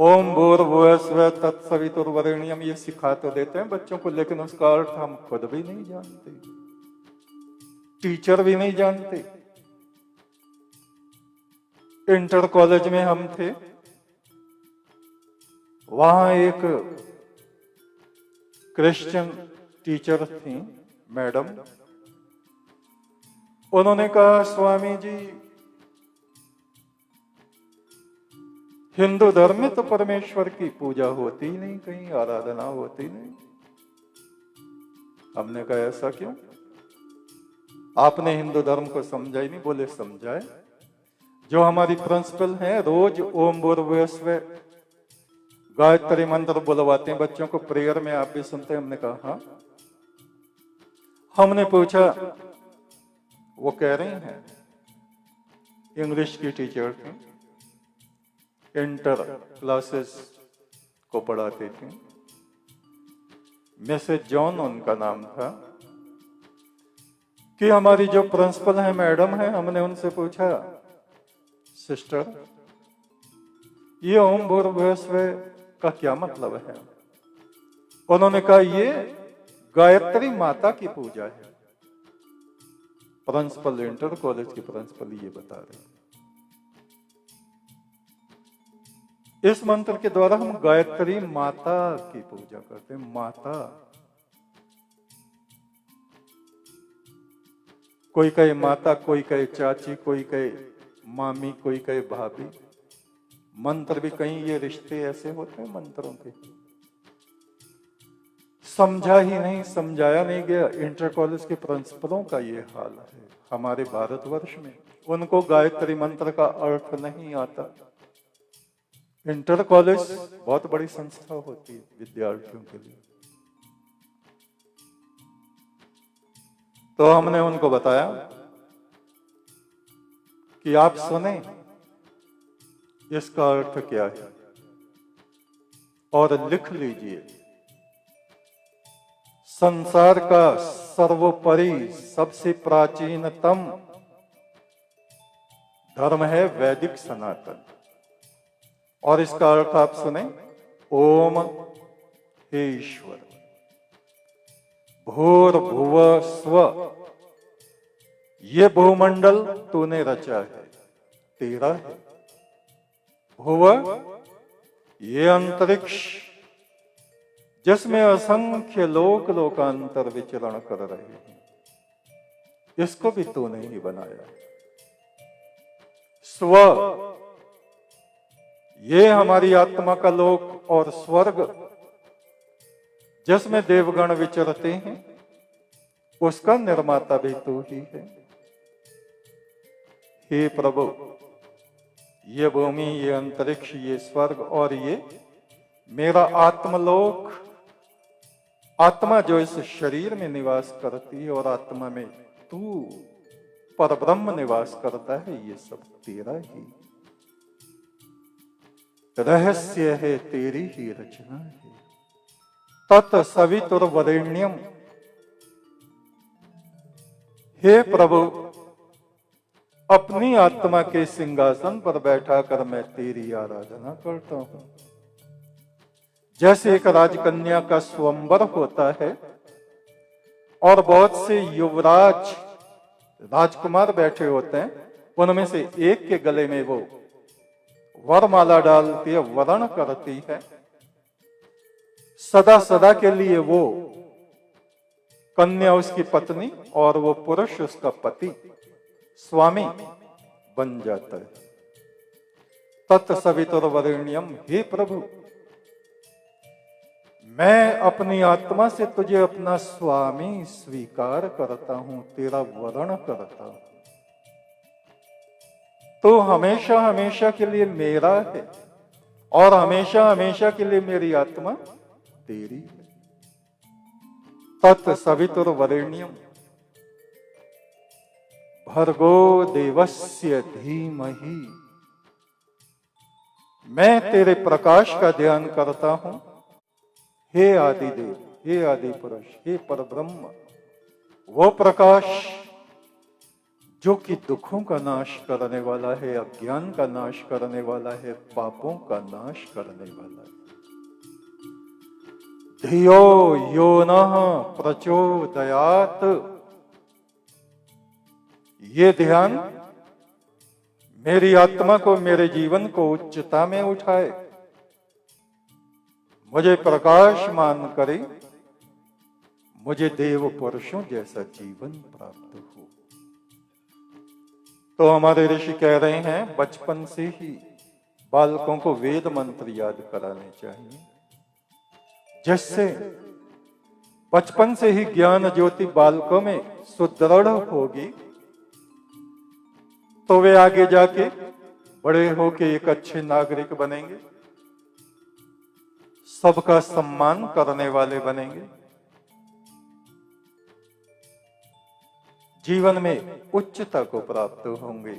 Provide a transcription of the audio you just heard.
ओम भूर्भुवः स्वः तत्सवितुर्वरेण्यम, ये सिखा तो देते हैं बच्चों को, लेकिन उसका अर्थ हम खुद भी नहीं जानते, टीचर भी नहीं जानते। इंटर कॉलेज में हम थे, वहां एक क्रिश्चियन टीचर थी मैडम, उन्होंने कहा स्वामी जी हिंदू धर्म में तो परमेश्वर की पूजा होती ही नहीं, कहीं आराधना होती नहीं। हमने कहा ऐसा क्यों? आपने हिंदू धर्म को समझा ही नहीं। बोले समझाए, जो हमारी प्रिंसिपल है रोज ओम भूर्भुवः स्वः गायत्री मंत्र बुलवाते हैं बच्चों को, प्रेयर में आप भी सुनते हैं। हमने कहा हाँ। हमने पूछा, वो कह रही हैं, इंग्लिश की टीचर थी, इंटर क्लासेस को पढ़ाती थी, मिसेज जॉन उनका नाम था, कि हमारी जो प्रिंसिपल है मैडम है, हमने उनसे पूछा सिस्टर ये ओम भूर्भुवः स्वः का क्या मतलब है? उन्होंने कहा ये गायत्री माता की पूजा है। प्रिंसिपल, इंटर कॉलेज की प्रिंसिपल ये बता रहे। इस मंत्र के द्वारा हम गायत्री माता की पूजा करते हैं। माता, कोई कहे माता, कोई कहे चाची, कोई कहे मामी, कोई कहे भाभी। मंत्र भी कहीं ये रिश्ते ऐसे होते हैं मंत्रों के, समझा ही नहीं, समझाया नहीं गया। इंटर कॉलेज के प्रिंसिपलों का ये हाल है हमारे भारतवर्ष में, उनको गायत्री मंत्र का अर्थ नहीं आता। इंटर कॉलेज बहुत बड़ी संस्था होती है विद्यार्थियों के लिए। तो हमने उनको बताया कि आप सुने इसका अर्थ क्या है और लिख लीजिए। संसार का सर्वोपरि सबसे प्राचीनतम धर्म है वैदिक सनातन, और इसका अर्थ आप सुने, ओम हे ईश्वर भूर्भुवः स्वः, ये भूमंडल तूने रचा है, तेरा है। भुव, ये अंतरिक्ष जिसमें असंख्य लोक लोकांतर विचरण कर रहे हैं, इसको भी तूने ही बनाया। स्व, ये हमारी आत्मा का लोक और स्वर्ग जिसमें देवगण विचरते हैं, उसका निर्माता भी तू ही है। हे प्रभु, ये भूमि, ये अंतरिक्ष, ये स्वर्ग और ये मेरा आत्मलोक, आत्मा जो इस शरीर में निवास करती है और आत्मा में तू परब्रह्म निवास करता है, ये सब तेरा ही रहस्य है, तेरी ही रचना है। तत्सवितुर्वरेण्यम, हे प्रभु अपनी आत्मा के सिंहासन पर बैठाकर मैं तेरी आराधना करता हूं। जैसे एक राजकन्या का स्वयंवर होता है और बहुत से युवराज राजकुमार बैठे होते हैं, उनमें से एक के गले में वो वरमाला डालती है, वरण करती है, सदा सदा के लिए वो कन्या उसकी पत्नी और वो पुरुष उसका पति स्वामी बन जाता है। तत्सवितुर्वरेण्यम, हे प्रभु मैं अपनी आत्मा से तुझे अपना स्वामी स्वीकार करता हूं, तेरा वरण करता हूं। तो हमेशा हमेशा के लिए मेरा है और हमेशा हमेशा के लिए मेरी आत्मा तेरी है। तत्सवितुर्वरेण्यम भर्गो देवस्य धीमहि, मैं तेरे प्रकाश का ध्यान करता हूं। हे आदिदेव, हे आदि पुरुष, हे परब्रह्म, वो प्रकाश जो कि दुखों का नाश करने वाला है, अज्ञान का नाश करने वाला है, पापों का नाश करने वाला है। धियो यो नः प्रचोदयात, ये ध्यान मेरी आत्मा को, मेरे जीवन को उच्चता में उठाए, मुझे प्रकाशमान करे, मुझे देव पुरुषों जैसा जीवन प्राप्त हो। तो हमारे ऋषि कह रहे हैं बचपन से ही बालकों को वेद मंत्र याद कराने चाहिए, जिससे बचपन से ही ज्ञान ज्योति बालकों में सुदृढ़ होगी, तो वे आगे जाके बड़े होके एक अच्छे नागरिक बनेंगे, सबका सम्मान करने वाले बनेंगे, जीवन में उच्चता को प्राप्त होंगे।